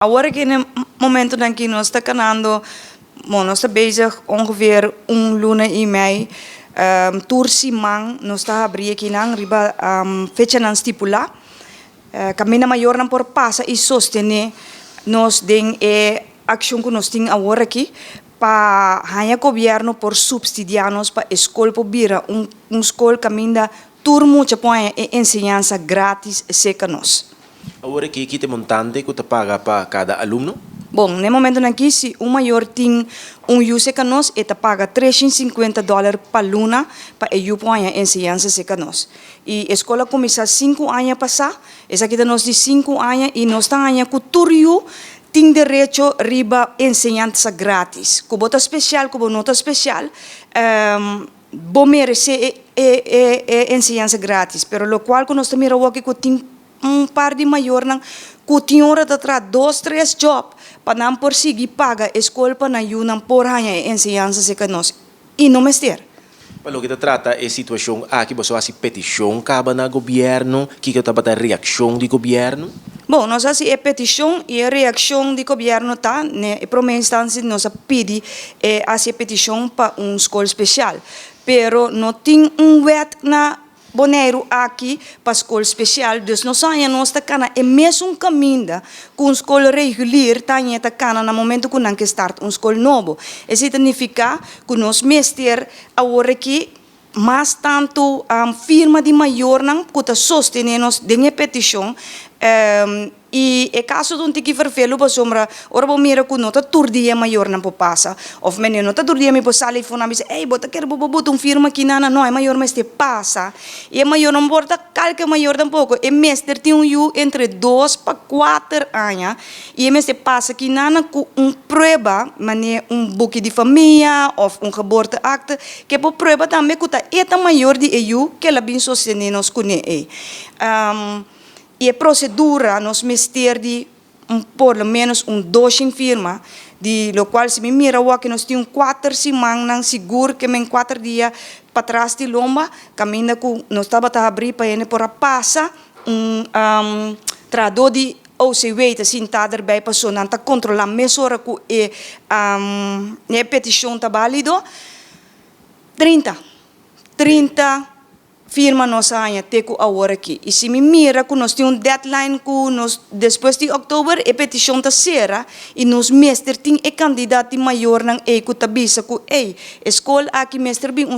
Agora que no momento em que nós estamos caminhando, nós estamos bezig ongeveer luna e meio, tursimang, nós estamos abrindo aqui na riba fecha não estipular, caminha maior não por passa e sostener nós den ação que nós temos agora aqui para o governo por subsidiar-nos para a escola por vira escola caminha turmo que põe ensinança grátis seca nós. Agora que tem montante que paga para cada aluno? Bom, no momento em que se maior tem use que nós e paga $350 para aluna para eu põe ensinança seca nós. E a escola começa 5 anos a passar, essa aqui nós de 5 anos e nós estamos com tudo tem direito a riba ensinança grátis. Com bota especial, com nota especial, bom merece ensinança grátis, pero lo qual que nós também aqui que tem par de maior não que hora de tra 2-3 job para não por seguir paga a escola para não não por ganhar ensinança seca nós e não mestre. Para o que trata a situação aqui você faz petição cabe na governo que está para a reação do governo? Bom, nós assim a petição e a reação do governo tá, né? Para uma instância nós pedi a petição para escola especial, pero não tem wet na Boneiro aqui para a escola especial, dus nós estamos cana é mesmo caminho com escola regular tanya cana no momento que não start escola novo. Isso significa que nós mestre agora aqui mais tanto firma de maior não que está sostenendo de petição e é caso de que verfelo para sombra ora bom mira que nota turdia maior não passa ou menino nota turdia me passa ali fona me diz ei bota quero bobo firma que nana não é maior mas te passa e é maior não borda calque maior tampouco é mestre tem entre 2 para 4 anos e é mestre passa que nana com prova mané book de família ou geboorte acte que por prova também que tá é maior de eu que ela bem sostener nos cune e a procedura nos mestre de por lo menos 12 firma de lo qual se me mira que nós temos 4 semanas seguro que em 4 dias para trás de lomba caminha que nós estava a abrir para ele por a passa trador de OCW assim tá erbij pessoa não tá controlar mesora que a petição tá válido 30 firma nossa anha teco agora aqui. E se me mira que nós temos deadline que nós depois de outubro a petição tá será e nós mestre tem candidato maior nang que tá bisa que escola aqui mestre bem